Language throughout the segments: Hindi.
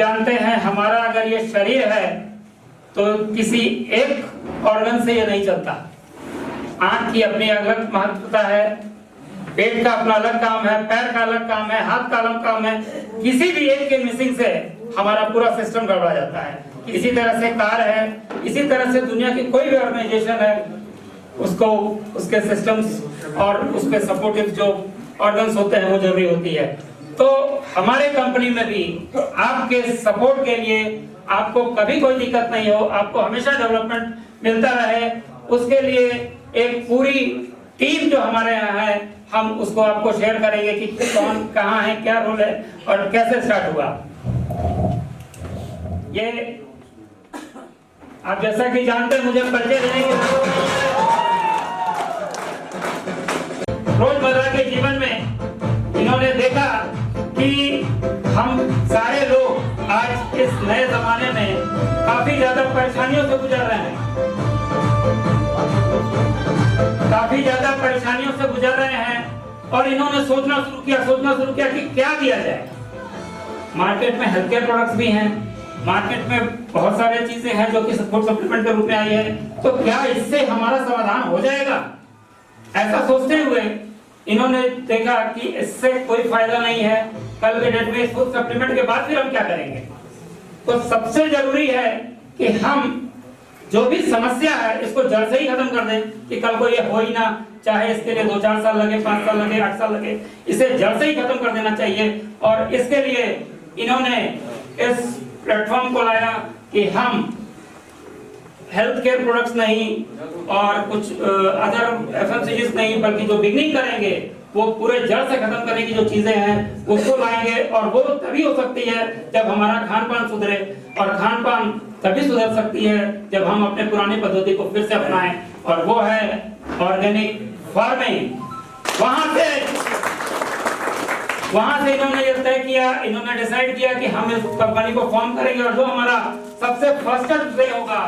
जानते हैं हमारा अगर ये शरीर है तो किसी एक ऑर्गन से ये नहीं चलता। आंख की अपनी अलग महत्वता है, पेट का अपना अलग काम है, पैर का अलग काम है, हाथ का अलग काम है। किसी भी एक के मिसिंग से हमारा पूरा सिस्टम गड़बड़ा जाता है। इसी तरह से कार है, इसी तरह से दुनिया की कोई भी ऑर्गेनाइजेशन है, उसको उसके सिस्टम्स और उस पे सपोर्टिव जो ऑर्गन्स होते हैं वो जरूरी होती है। तो हमारे कंपनी में भी आपके सपोर्ट के लिए आपको कभी कोई दिक्कत नहीं हो, आपको हमेशा डेवलपमेंट मिलता रहे, उसके लिए एक पूरी टीम जो हमारे यहाँ है हम उसको आपको शेयर करेंगे कि कौन कहाँ है, क्या रोल है और कैसे स्टार्ट हुआ। ये आप जैसा कि जानते हैं, मुझे परिचय देने की रोजमर्रा के जीवन में इन्होंने देखा कि हम सारे लोग आज इस नए जमाने में काफी ज्यादा परेशानियों से गुजर रहे हैं, काफी ज्यादा परेशानियों से गुजर रहे हैं और इन्होंने सोचना शुरू किया कि क्या किया जाए। मार्केट में हेल्थ केयर प्रोडक्ट्स भी हैं, मार्केट में बहुत सारे चीजें हैं जो कि फूड सप्लीमेंट के रूप में आई है, तो क्या इससे हमारा समाधान हो जाएगा? ऐसा सोचते हुए इन्होंने देखा कि इससे कोई फायदा नहीं है, कल के डेट में फूड सप्लीमेंट के बाद फिर हम क्या करेंगे। तो सबसे जरूरी है कि हम जो भी समस्या है इसको जड़ से ही खत्म कर दें कि कल को ये हो ही ना, चाहे इसके लिए 2-4 साल लगे, 5 साल लगे, 8 साल लगे, इसे जड़ से ही खत्म कर देना चाहिए। और इसके लिए इन्होंने इस प्लेटफॉर्म को लाया कि हम हेल्थ केयर प्रोडक्ट्स नहीं और कुछ अदर एफएमसीजीज नहीं, बल्कि जो बिगनिंग करेंगे वो पूरे जड़ से खत्म करने की जो चीजें हैं उसको लाएंगे। और वो तभी हो सकती है जब हमारा खान पान सुधरे, और खान पान तभी सुधर सकती है जब हम अपने पुरानी पद्धति को फिर से अपनाएं, और वो है ऑर्गेनिक फार्मिंग। वहां से इन्होंने ये तय किया, इन्होंने डिसाइड किया कि हम इस कंपनी को फॉर्म करेंगे और जो हमारा सबसे फर्स्ट वे होगा,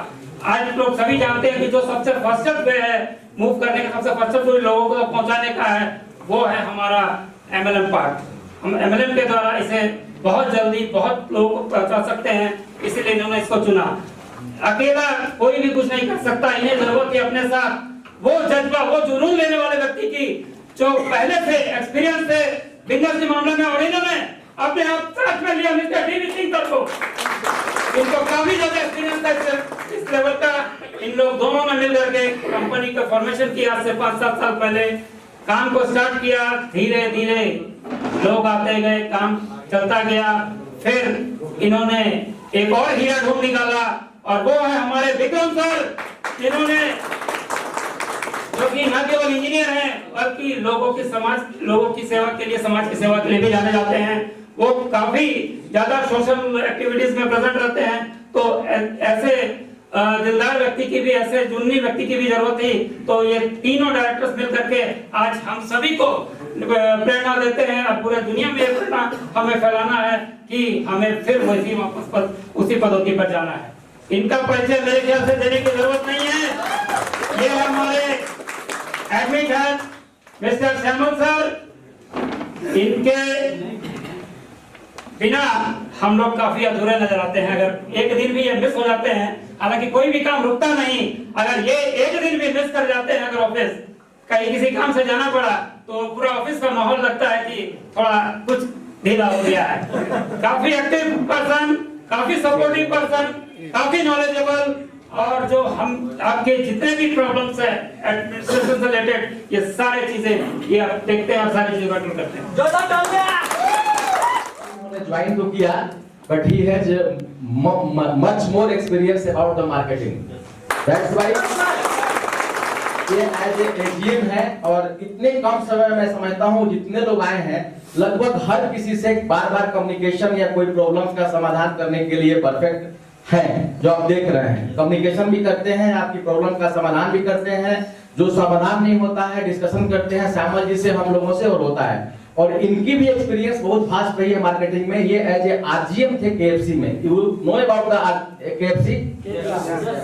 आज लोग सभी जानते हैं कि जो सबसे फर्स्ट वे है मूव करने का, सबसे फर्स्ट वे लोगों को पहुंचाने का है, वो है हमारा MLM पार्ट। हम MLM के द्वारा इसे बहुत जल्दी बहुत लोगों को पहुंचा सकते हैं, इसलिए इन्होंने इसको चुना। अकेला कोई भी कुछ नहीं कर सकता, इन्हें जरूरत है अपने साथ वो जज्बा, वो जुनून लेने वाले व्यक्ति की जो पहले से एक्सपीरियंस थे बिजनेस के मामले में, और इन्होंने अपने आप साथ में लिया मिस्टर DV सिंह सर को। इनको काफी ज्यादा एक्सपीरियंस है इस लेवल का। इन लोग दोनों ने मिल करके कंपनी का फॉर्मेशन किया आज से 5-7 साल पहले, काम को स्टार्ट किया, धीरे धीरे लोग आते गए, काम चलता गया। फिर इन्होंने एक और हीरा ढूंढ निकाला और वो है हमारे विक्रम सर, जिन्होंने जो कि न केवल इंजीनियर हैं बल्कि लोगों की सेवा के लिए, समाज की सेवा के लिए भी जाने जाते हैं। वो काफी ज्यादा सोशल एक्टिविटीज में प्रेजेंट रहते हैं। तो ऐसे दिलदार व्यक्ति की भी, ऐसे जुन्नी व्यक्ति की भी जरूरत थी। तो ये तीनों डायरेक्टर्स मिल करके आज हम सभी को प्रेरणा देते हैं और पूरे दुनिया में ये प्रेरणा हमें फैलाना है कि हमें फिर वैसी वापस पर उसी पद्धति पर जाना है। इनका परिचय मेरे ख्याल से देने की जरूरत नहीं है। ये हमारे एडमिट है मिस्टर श्यामल सर। इनके बिना हम लोग काफी अधूरे नजर आते हैं। अगर एक दिन भी ये मिस हो जाते हैं, हालांकि कोई भी काम रुकता नहीं, अगर ये एक दिन भी मिस कर जाते हैं, अगर ऑफिस कहीं किसी काम से जाना पड़ा तो पूरा ऑफिस का माहौल लगता है कि थोड़ा कुछ ढीला हो गया है। काफी एक्टिव पर्सन, काफी सपोर्टिव पर्सन, काफी नॉलेजेबल, और जो हम आपके जितने भी प्रॉब्लम्स है एडमिनिस्ट्रेशन से रिलेटेड, ये सारी चीजें ये आप देखते हैं और सारी चीजें कंट्रोल करते हैं। ज्वाइन तो किया, but he has much more experience about the marketing. That's why ये as a AGM है और इतने कम समय में मैं समझता हूँ जितने लोग आए हैं लगभग हर किसी से बार-बार कम्युनिकेशन या कोई प्रॉब्लम्स का समाधान करने के लिए परफेक्ट है। जो आप देख रहे हैं कम्युनिकेशन भी करते हैं, आपकी प्रॉब्लम का समाधान भी करते हैं, जो समाधान नहीं होता है डिस्कशन करते हैं श्यामल जी से, हम लोगों से, और होता है। और इनकी भी एक्सपीरियंस बहुत फास्ट रही है मार्केटिंग में। ये एज ए RGM थे KFC में, you know about the KFC,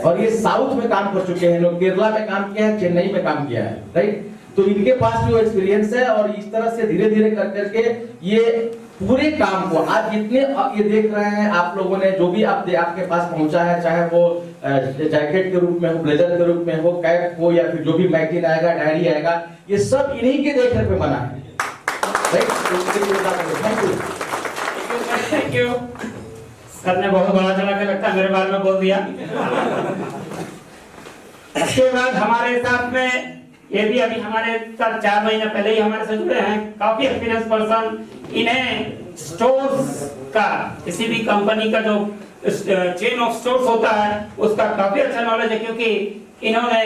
और ये साउथ में काम कर चुके हैं, लोग केरला में काम किया है, चेन्नई में काम किया है, राइट। तो इनके पास भी वो एक्सपीरियंस है और इस तरह से धीरे धीरे कर करके ये पूरे काम को आज जितने ये देख रहे हैं आप लोगों ने, जो भी आपके पास पहुंचा है, चाहे वो जैकेट के रूप में हो, ब्लेजर के रूप में हो, कैप हो, या फिर जो भी मैगजीन आएगा, डायरी आएगा, ये सब इन्हीं के देखने पे बना है। Thank you. सर ने बहुत बड़ा चला के लगता है मेरे बारे में बोल दिया। इसके बाद हमारे साथ में ये भी अभी हमारे साथ 4 महीने पहले ही हमारे से जुड़े हैं, काफी एक्सपीरियंस पर्सन। इन्हें स्टोर्स का, किसी भी कंपनी का जो चेन ऑफ स्टोर्स होता है उसका काफी अच्छा नॉलेज है, क्योंकि इन्होंने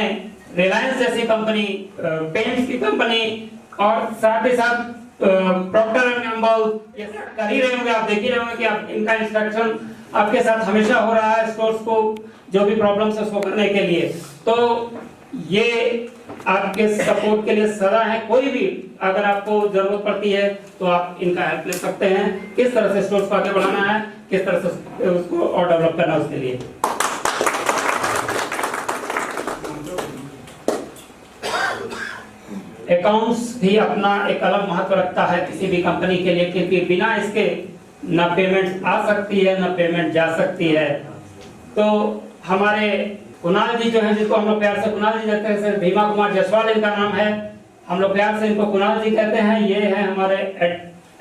रिलायंस जैसी कंपनी, पेंट्स की कंपनी और साथ ही साथ प्रॉक्टर एंड गैम्बल ये सब कर ही रहे होंगे। आप देख ही रहे होंगे कि आप इनका इंस्ट्रक्शन आपके साथ हमेशा हो रहा है स्टोर्स को जो भी प्रॉब्लम्स है उसको करने के लिए। तो ये आपके सपोर्ट के लिए सदा है। कोई भी अगर आपको जरूरत पड़ती है तो आप इनका हेल्प ले सकते हैं, किस तरह से स्टोर्स को आगे बढ़ाना है, किस तरह से उसको और डेवलप करना है उसके लिए। अकाउंट्स भी अपना एक अलग महत्व रखता है किसी भी कंपनी के लिए, क्योंकि बिना इसके न पेमेंट आ सकती है न पेमेंट जा सकती है। तो हमारे कुणाल जी जो है, जिसको हम लोग प्यार से कुणाल जी कहते हैं, सर भीमा कुमार जायसवाल इनका नाम है, हम लोग प्यार से इनको कुणाल जी कहते हैं। ये है हमारे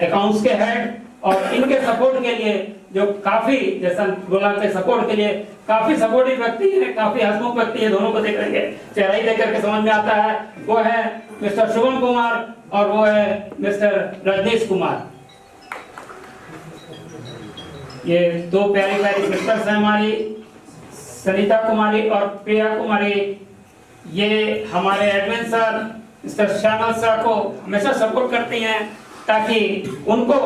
अकाउंट्स के हेड और इनके सपोर्ट के लिए जो काफी, जैसा बोला के सपोर्ट के लिए काफी सपोर्टिव व्यक्ति है, काफी हंसमुख व्यक्ति है, दोनों को देख रहे हैं चेहरा ही देख करके समझ में आता है। वो है मिस्टर शुभम कुमार और वो है मिस्टर रजनीश कुमार। ये दो प्यारी प्यारी सिस्टर्स हैं हमारी, सरिता कुमारी और प्रिया कुमारी। ये हमारे admin sir mister Shyamal sir को हमेशा सपोर्ट करती हैं ताकि उनको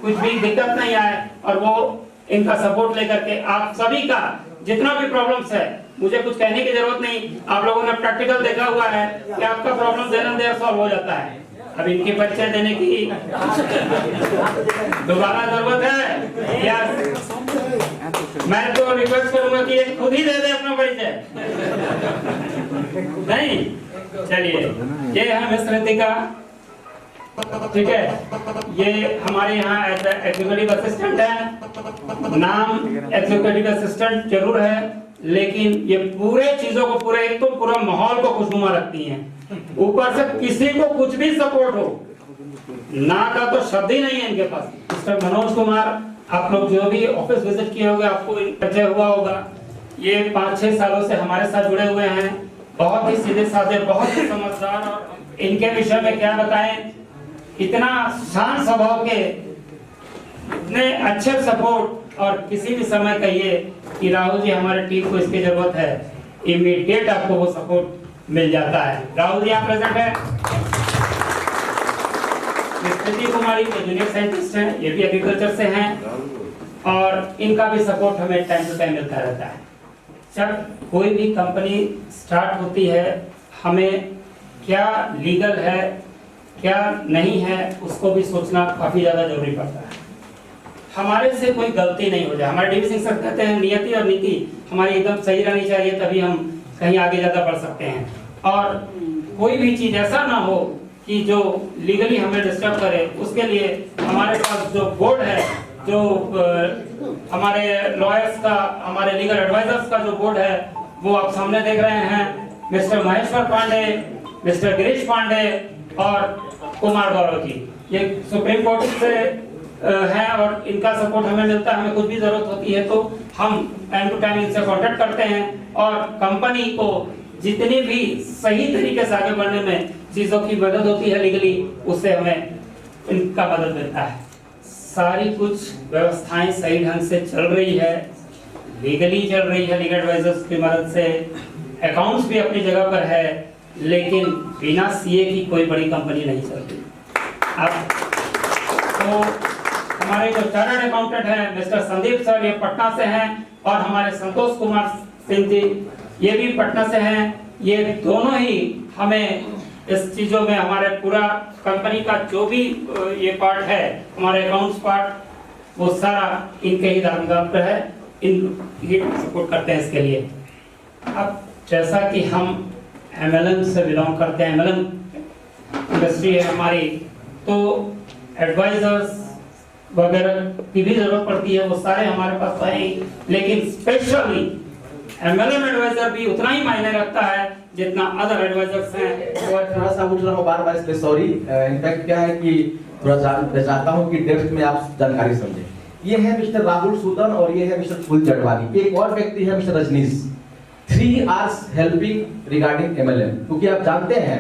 कुछ भी दिक्कत नहीं आए, और वो इनका सपोर्ट लेकर के आप सभी का जितना भी प्रॉब्लम्स है, मुझे कुछ कहने की जरूरत नहीं, आप लोगों ने प्रैक्टिकल देखा हुआ है कि आपका problem there and there solve हो जाता है। अब इनकी परिचय देने की दोबारा जरूरत है या मैं तो रिक्वेस्ट करूंगा कि ये खुद ही दे दे अपना परिचय। नहीं, चलिए, ये है मिस रितिका, ठीक है। ये हमारे यहाँ एग्जीक्यूटिव असिस्टेंट है। नाम एग्जीक्यूटिव असिस्टेंट जरूर है, लेकिन ये पूरे चीजों को, पूरे एक तो पूरा माहौल को खुशनुमा रखती हैं। ऊपर से किसी को कुछ भी सपोर्ट हो, ना का तो शब्द ही नहीं है इनके पास। मिस्टर मनोज कुमार, आप लोग जो भी ऑफिस विजिट किए होंगे आपको परिचय हुआ होगा। ये 5-6 सालों से हमारे साथ जुड़े हुए हैं, बहुत ही सीधे साधे, बहुत ही समझदार। और इनके विषय में क्या बताएं, इतना शांत स्वभाव के, इतने अच्छे सपोर्ट, और किसी भी समय कहिए कि राहुल जी हमारे टीम को इसकी जरूरत है, इमीडिएट आपको वो सपोर्ट मिल जाता है। राहुल जी आप प्रेजेंट है। स्थिति कुमारी जो जूनियर साइंटिस्ट हैं, ये भी एग्रीकल्चर से हैं, और इनका भी सपोर्ट हमें टाइम टू टाइम मिलता रहता है। जब कोई भी कंपनी स्टार्ट होती है, हमें क्या लीगल है क्या नहीं है उसको भी सोचना काफी ज्यादा जरूरी पड़ता है। हमारे से कोई गलती नहीं हो जाए। हमारे डीवी सिंह सर कहते हैं नियति और नीति हमारी एकदम सही रहनी चाहिए, तभी हम कहीं आगे ज्यादा बढ़ सकते हैं। और कोई भी चीज ऐसा ना हो कि जो लीगली हमें डिस्टर्ब करे। उसके लिए हमारे पास जो बोर्ड है, जो हमारे लॉयर्स का, हमारे लीगल एडवाइजर्स का जो बोर्ड है, वो आप सामने देख रहे हैं। मिस्टर महेश्वर पांडे, मिस्टर गिरीश पांडे और कुमार गौरव जी, ये सुप्रीम कोर्ट से हैं और इनका सपोर्ट हमें मिलता है। हमें कुछ भी जरूरत होती है तो हम टाइम टू टाइम इनसे कांटेक्ट करते हैं, और कंपनी को जितनी भी सही तरीके से आगे बढ़ने में चीजों की मदद होती है लीगली, उससे हमें इनका मदद मिलता है। सारी कुछ व्यवस्थाएं सही ढंग से चल रही है, लीगली चल रही है, लीगल एडवाइजर्स की मदद से। अकाउंट्स भी अपनी जगह पर है, लेकिन बिना सीए की कोई बड़ी कंपनी नहीं चलती। अब तो हमारे जो चार्टर्ड अकाउंटेंट हैं मिस्टर संदीप सर, ये पटना से हैं, और हमारे संतोष कुमार सिंह जी, ये भी पटना से हैं। ये दोनों ही हमें इस चीजों में, हमारे पूरा कंपनी का जो भी ये पार्ट है, हमारे अकाउंट्स पार्ट, वो सारा इनके ही दारोमदार पर है। इन ही सपोर्ट करते हैं इसके लिए। अब जैसा कि हम एमएलएम से बिलोंग करते हैं, एमएलएम इंडस्ट्री है हमारी, तो एडवाइजर्स वगैरह की भी जरूरत पड़ती है, वो सारे हमारे पास है ही, लेकिन स्पेशली एमएलएम एडवाइजर भी उतना ही मायने रखता है जितना अदर एडवाइजर्स हैं। थोड़ा सा उठ रहा हूँ बार-बार, इसलिए सॉरी। इनफैक्ट क्या है कि थोड़ा चाहता हूँ कि डेप्थ में आप जानकारी समझें। ये है मिस्टर राहुल सूदन और ये है मिस्टर फूल चटवानी। एक और व्यक्ति है mister Rajneesh. 3 hours helping regarding MLM, क्योंकि आप जानते हैं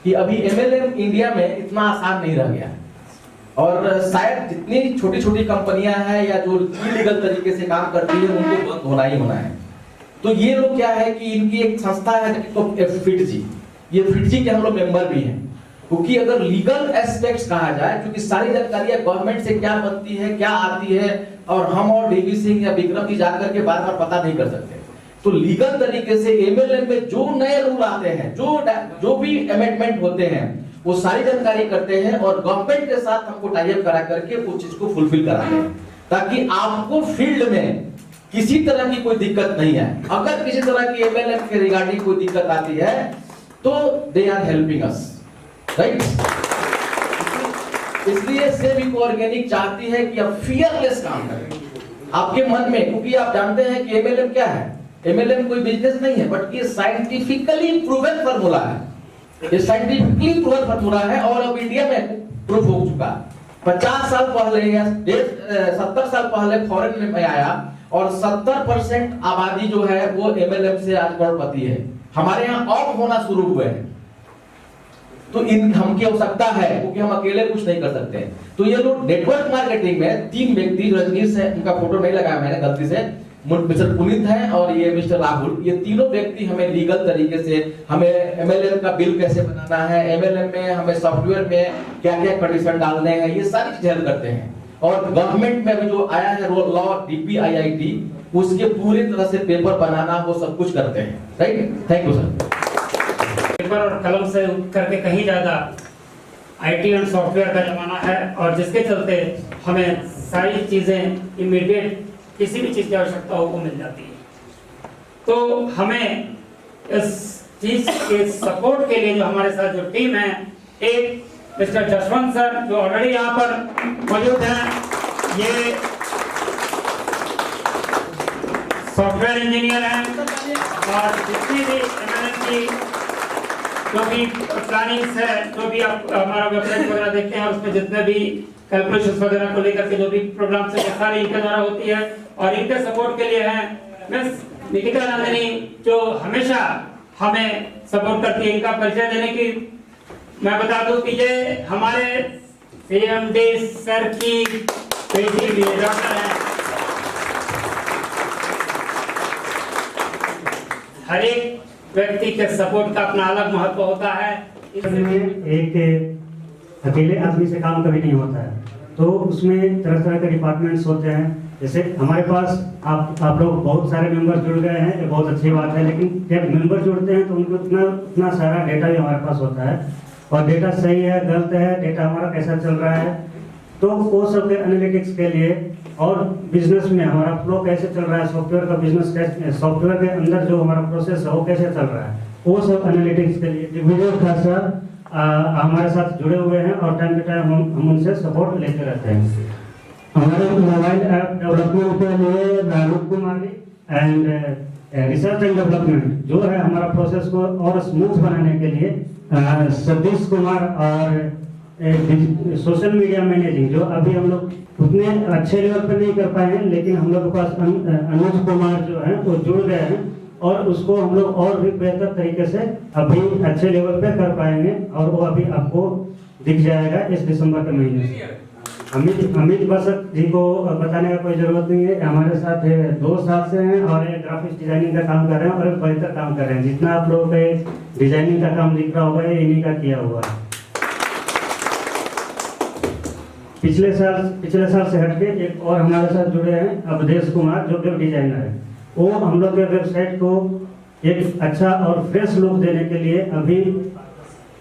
कि अभी एमएलएम इंडिया में इतना आसान नहीं रह गया, और शायद जितनी छोटी-छोटी कंपनियां हैं या जो इलीगल तरीके से काम करती है उनको बंद होना ही होना है। तो ये लोग क्या है कि इनकी एक संस्था है तो फिटजी, ये फिटजी के हम लोग मेंबर भी हैं, क्योंकि अगर लीगल एस्पेक्ट्स कहा जाए, क्योंकि सारी जानकारियां गवर्नमेंट से क्या बनती है, क्या आती है, और हम और डीवी सिंह या विक्रम जी जाकर के बार-बार पता नहीं कर सकते। तो लीगल तरीके से एमएलएम में जो नए रूल आते हैं, जो भी अमेंडमेंट होते हैं, वो सारी जानकारी करते हैं और गवर्नमेंट के साथ हमको टाई अप करा करके उस चीज को फुलफिल कराते हैं, ताकि आपको फील्ड में किसी तरह की कोई दिक्कत नहीं है। अगर किसी तरह की एमएलएम के रिगार्डिंग कोई दिक्कत आती है तो they are helping us, right. इसलिए सेविक ऑर्गेनिक चाहती है कि आप फियरलेस काम करें आपके मन में, क्योंकि आप जानते हैं कि एमएलएम क्या है। एमएलएम कोई बिजनेस नहीं है, बट ये साइंटिफिकली प्रूवन फार्मूला है। ये साइंटिफिकली प्रूवन फार्मूला है और अब इंडिया में प्रूफ हो चुका। 50 साल पहले या 70 साल पहले फॉरेन में आया और 70% आबादी जो है वो एमएलएम से आज करोड़पति है। हमारे यहाँ ऑफ होना शुरू हुए हैं, तो इन हमकी आवश्यकता है, क्योंकि हम अकेले कुछ नहीं कर सकते। तो ये लोग नेटवर्क मार्केटिंग में 3 व्यक्ति, रजनीश है, उनका फोटो नहीं लगाया मैंने गलती से, मिस्टर पुनीत है और ये मिस्टर राहुल, ये तीनों व्यक्ति हमें लीगल तरीके से हमें एमएलएम का बिल कैसे बनाना है, एमएलएम में हमें सॉफ्टवेयर में क्या क्या कंडीशन डालने हैं, ये सारी चीजें हेल्प करते हैं। और गवर्नमेंट में भी जो आया है लॉ DPIIT, उसके पूरी तरह से पेपर बनाना वो सब कुछ करते हैं, right. Thank you sir. Paper और कलम से करके कहीं ज्यादा IT एंड सॉफ्टवेयर का जमाना है, और जिसके चलते हमें सारी चीजें इमीडिएट किसी भी चीज की आवश्यकता हो वो मिल जाती है। तो हमें इस चीज के सपोर्ट के लिए जो हमारे साथ जो टीम है, एक मिस्टर जसवंत सर जो ऑलरेडी यहाँ पर मौजूद हैं, ये सॉफ्टवेयर इंजीनियर हैं, और जितनी भी एमएलएम की जो भी प्लानिंग्स है, जो भी आप हमारा वेबसाइट वगैरह देखते हैं, उसमें जितने भी कैलकुलेशंस वगैरह को लेकर के जो भी प्रोग्राम्स है, सारी इनके द्वारा होती है। और इनके सपोर्ट के लिए हैं मिस निकिता नंदिनी, जो हमेशा हमें सपोर्ट करती है। इनका परिचय देने की मैं बता दूं कि ये हमारे CMD सर की बेटी भी डॉक्टर है। हर एक व्यक्ति के सपोर्ट का अपना अलग महत्व होता है। इसमें एक अकेले आदमी से काम कभी नहीं होता है, तो उसमें तरह तरह के डिपार्टमेंट्स होते हैं। जैसे हमारे पास आप लोग बहुत सारे मेंबर जुड़ गए हैं, ये बहुत अच्छी बात है, लेकिन जब मेंबर जुड़ते हैं तो उनको उतना सारा डेटा भी हमारे पास होता है, और डेटा सही है गलत है, डेटा हमारा कैसा चल रहा है, तो वो सब के एनालिटिक्स के लिए, और बिजनेस में हमारा फ्लो कैसे चल रहा है, सॉफ्टवेयर का बिजनेस कैसे, सॉफ्टवेयर के अंदर जो हमारा प्रोसेस है वो कैसे चल रहा है, वो सब एनालिटिक्स के लिए दिग्विजय खासकर हमारे साथ जुड़े हुए हैं, और टाइम टू टाइम हम उनसे सपोर्ट लेते रहते हैं। हमारे मोबाइल ऐप डेवलपमेंट के लिए राहुल कुमारी एंड रिसर्च एंड डेवलपमेंट जो है हमारा प्रोसेस को और स्मूथ बनाने के लिए सतीश कुमार, और सोशल मीडिया मैनेजिंग जो अभी हम लोग उतने अच्छे लेवल पर नहीं कर पाए हैं, लेकिन हम लोग के पास अनुज कुमार जो है वो जुड़ गए हैं, और उसको हम लोग और भी बेहतर तरीके से अभी अच्छे लेवल पे कर पाएंगे, और वो अभी आपको दिख जाएगा इस दिसंबर के महीने से। अमित बसक जी को बताने का कोई जरूरत नहीं है, हमारे साथ 2 साल से हैं, और एक ग्राफिक्स डिजाइनिंग का काम कर रहे हैं, और एक बेहतर काम कर रहे हैं। जितना आप लोगों के डिजाइनिंग का काम दिख रहा होगा ये इन्हीं का किया हुआ है। पिछले साल से हटके एक और हमारे साथ जुड़े हैं अवधेश कुमार, जो वेब डिजाइनर है। वो हम लोग के वेबसाइट को एक अच्छा और फ्रेश लुक देने के लिए अभी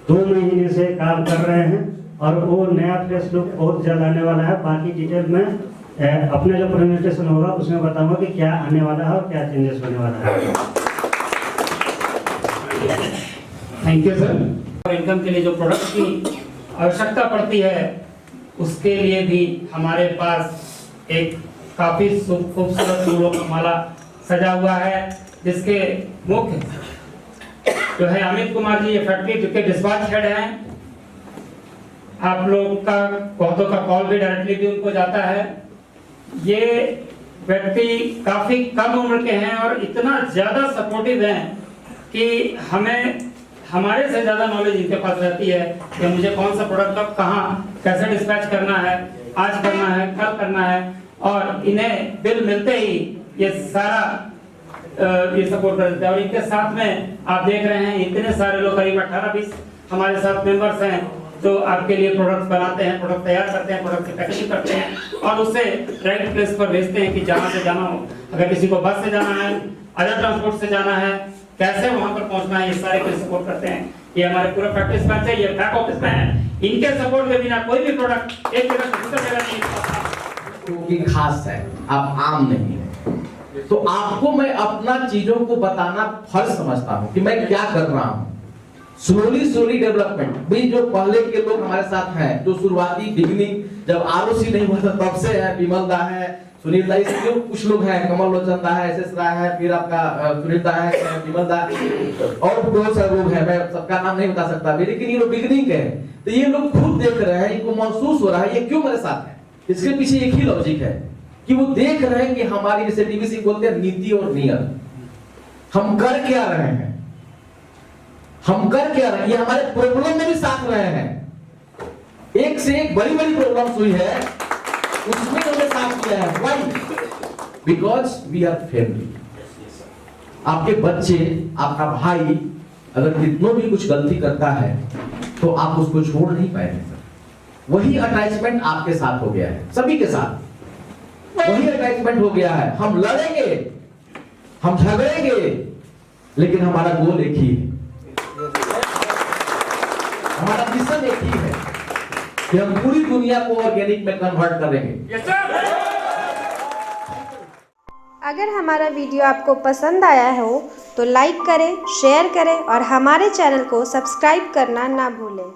2 महीने से काम कर रहे हैं, और वो नया फ्रेश लुक बहुत जल्द आने वाला है। बाकी डिटेल में अपने जो प्रेजेंटेशन होगा उसमें बताऊंगा कि क्या आने वाला है और क्या चेंजेस होने वाला है। Thank you sir. और इनकम के लिए जो प्रोडक्ट की आवश्यकता पड़ती है उसके लिए भी हमारे पास एक काफी खूबसूरत फूलों का माला सजा हुआ है, जिसके मुख्य जो है अमित कुमार जी, ये फैक्ट्री के डिस्पैच हेड हैं। आप लोग का बहुतों का कॉल भी डायरेक्टली भी उनको जाता है। ये व्यक्ति काफी कम उम्र के हैं और इतना ज्यादा सपोर्टिव हैं कि हमें हमारे से ज्यादा नॉलेज इनके पास रहती है कि मुझे कौन सा प्रोडक्ट कब कहाँ कैसे डिस्पैच करना है, आज करना है, कल करना है। और इन्हें बिल मिलते ही ये सारा ये सपोर्ट कर देते हैं। और इनके साथ में आप देख रहे हैं इतने सारे लोग, करीब 18-20 हमारे साथ मेंबर्स हैं जो आपके लिए प्रोडक्ट्स बनाते हैं, प्रोडक्ट तैयार करते हैं, प्रोडक्ट की पैकेजिंग करते हैं और उसे राइट प्लेस पर भेजते हैं कि जहाँ से जाना हो। अगर किसी को बस से जाना है, अदर ट्रांसपोर्ट से जाना है, कैसे वहां पर पहुंचना है, ये सारे के सपोर्ट करते हैं। ये हमारे पूरा प्रैक्टिस बैच है, ये बैक ऑफिस में है। इनके सपोर्ट के बिना कोई भी प्रोडक्ट एक जगह से दूसरी जगह नहीं पहुंचता। क्योंकि खास है, आप आम नहीं है, तो आपको मैं अपना चीजों को बताना फर्ज समझता हूँ कि मैं क्या कर रहा हूँ। स्लोली डेवलपमेंट भी जो पहले के लोग हमारे साथ हैं, जो शुरुआती बिगिनिंग जब ROC नहीं हुआ था तब से है, विमल दा है, सुनील दा, इसलिए कुछ लोग हैं, कमल लोचन दा है, SS राय है, फिर आपका सुनील दा है, विमल दा और बहुत सारे लोग हैं, मैं सबका नाम नहीं बता सकता, लेकिन ये लोग बिगिनिंग के हैं। तो ये लोग खुद देख रहे हैं, इनको महसूस हो रहा है ये क्यों मेरे साथ है। इसके पीछे एक ही लॉजिक है कि वो देख रहे हैं कि हमारी, जैसे DVC बोलते हैं, नीति और नियत, हम कर क्या रहे हैं, हम कर क्या रहे हैं। ये हमारे प्रॉब्लम में भी साथ रहे हैं, एक से एक बड़ी प्रॉब्लम्स हुई है उसमें हमने साथ किया है। Why? Because we are family. आपके बच्चे, आपका भाई अगर कितनों भी कुछ गलती करता है तो आप उसको छोड़ नहीं पाएंगे। वही अटैचमेंट आपके साथ हो गया है, सभी के साथ वही अटैचमेंट हो गया है। हम लड़ेंगे, हम झगड़ेंगे, लेकिन हमारा गोल एक ही है, हमारा मिशन एक ही है कि हम पूरी दुनिया को ऑर्गेनिक में कन्वर्ट करेंगे। अगर हमारा वीडियो आपको पसंद आया हो तो लाइक करें, शेयर करें और हमारे चैनल को सब्सक्राइब करना ना भूलें।